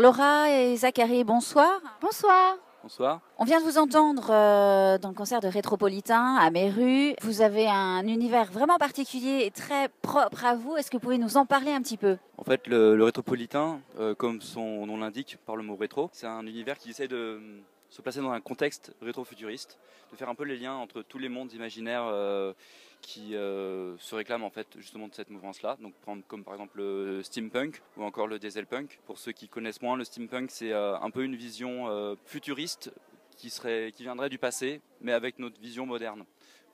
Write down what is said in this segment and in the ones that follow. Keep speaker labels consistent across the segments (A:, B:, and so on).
A: Laura et Zachary, bonsoir.
B: Bonsoir.
C: Bonsoir.
A: On vient de vous entendre dans le concert de Rétropolitain à Méru. Vous avez un univers vraiment particulier et très propre à vous. Est-ce que vous pouvez nous en parler un petit peu?
C: En fait, le Rétropolitain, comme son nom l'indique par le mot rétro, c'est un univers qui essaie de se placer dans un contexte rétro-futuriste, de faire un peu les liens entre tous les mondes imaginaires qui se réclament en fait justement de cette mouvance-là. Donc comme par exemple le steampunk ou encore le dieselpunk. Pour ceux qui connaissent moins, le steampunk c'est un peu une vision futuriste qui viendrait du passé, mais avec notre vision moderne.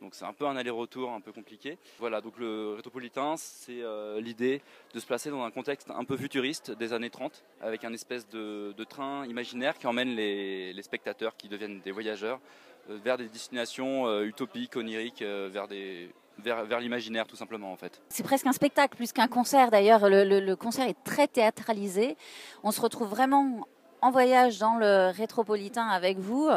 C: Donc c'est un peu un aller-retour un peu compliqué. Voilà, donc le Rétropolitain, c'est l'idée de se placer dans un contexte un peu futuriste des années 30, avec un espèce de train imaginaire qui emmène les spectateurs, qui deviennent des voyageurs, vers des destinations utopiques, oniriques, vers l'imaginaire tout simplement en fait.
A: C'est presque un spectacle plus qu'un concert d'ailleurs. Le concert est très théâtralisé. On se retrouve vraiment en voyage dans le Rétropolitain avec vous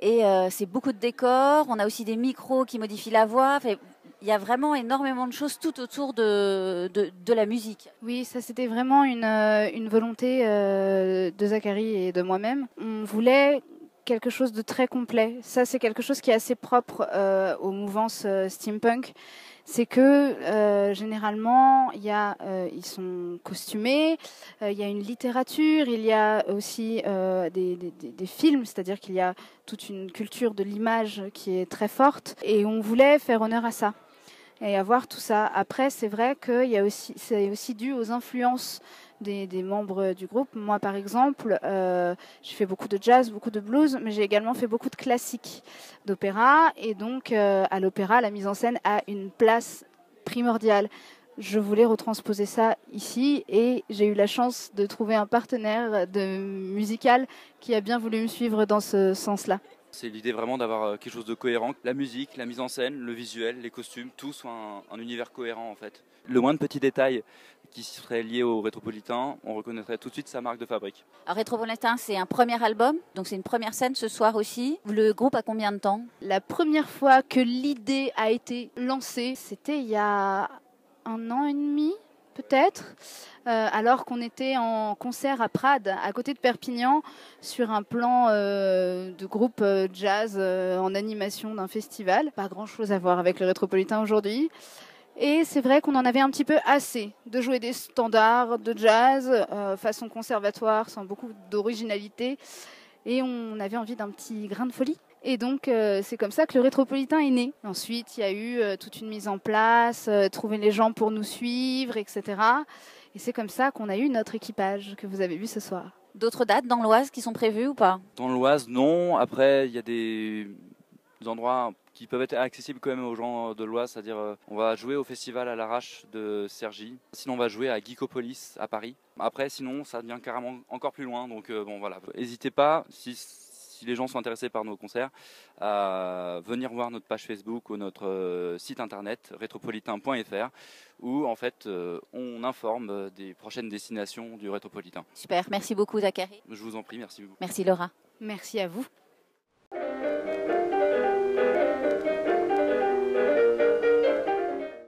A: et c'est beaucoup de décors, on a aussi des micros qui modifient la voix, enfin, il y a vraiment énormément de choses tout autour de la musique.
B: Oui, ça c'était vraiment une volonté de Zachary et de moi-même. On voulait quelque chose de très complet. Ça c'est quelque chose qui est assez propre aux mouvances steampunk. C'est que généralement, ils sont costumés, il y a une littérature, il y a aussi des films, c'est-à-dire qu'il y a toute une culture de l'image qui est très forte. Et on voulait faire honneur à ça et avoir tout ça. Après, c'est vrai que c'est aussi dû aux influences des membres du groupe. Moi, par exemple, j'ai fait beaucoup de jazz, beaucoup de blues, mais j'ai également fait beaucoup de classiques d'opéra. Et donc, à l'opéra, la mise en scène a une place primordiale. Je voulais retransposer ça ici et j'ai eu la chance de trouver un partenaire musical qui a bien voulu me suivre dans ce sens-là.
C: C'est l'idée vraiment d'avoir quelque chose de cohérent. La musique, la mise en scène, le visuel, les costumes, tout soit un univers cohérent en fait. Le moins de petits détails qui seraient liés au Rétropolitain, on reconnaîtrait tout de suite sa marque de fabrique.
A: Alors Rétropolitain, c'est un premier album, donc c'est une première scène ce soir aussi. Le groupe a combien de temps?
B: La première fois que l'idée a été lancée, c'était il y a 1 an et demi peut-être, alors qu'on était en concert à Prades, à côté de Perpignan, sur un plan de groupe jazz en animation d'un festival. Pas grand-chose à voir avec le Rétropolitain aujourd'hui. Et c'est vrai qu'on en avait un petit peu assez de jouer des standards de jazz façon conservatoire, sans beaucoup d'originalité. Et on avait envie d'un petit grain de folie. Et donc, c'est comme ça que le Rétropolitain est né. Ensuite, il y a eu toute une mise en place, trouver les gens pour nous suivre, etc. Et c'est comme ça qu'on a eu notre équipage que vous avez vu ce soir.
A: D'autres dates dans l'Oise qui sont prévues ou pas?
C: Dans l'Oise, non. Après, il y a des endroits qui peuvent être accessibles quand même aux gens de l'Oise, c'est-à-dire on va jouer au festival à l'Arrache de Cergy. Sinon, on va jouer à Geekopolis à Paris. Après, sinon, ça devient carrément encore plus loin. Donc bon, voilà. N'hésitez pas, si les gens sont intéressés par nos concerts, à venir voir notre page Facebook ou notre site internet rétropolitain.fr où en fait on informe des prochaines destinations du Rétropolitain.
A: Super, merci beaucoup Zachary.
C: Je vous en prie, merci beaucoup.
A: Merci Laura.
B: Merci à vous.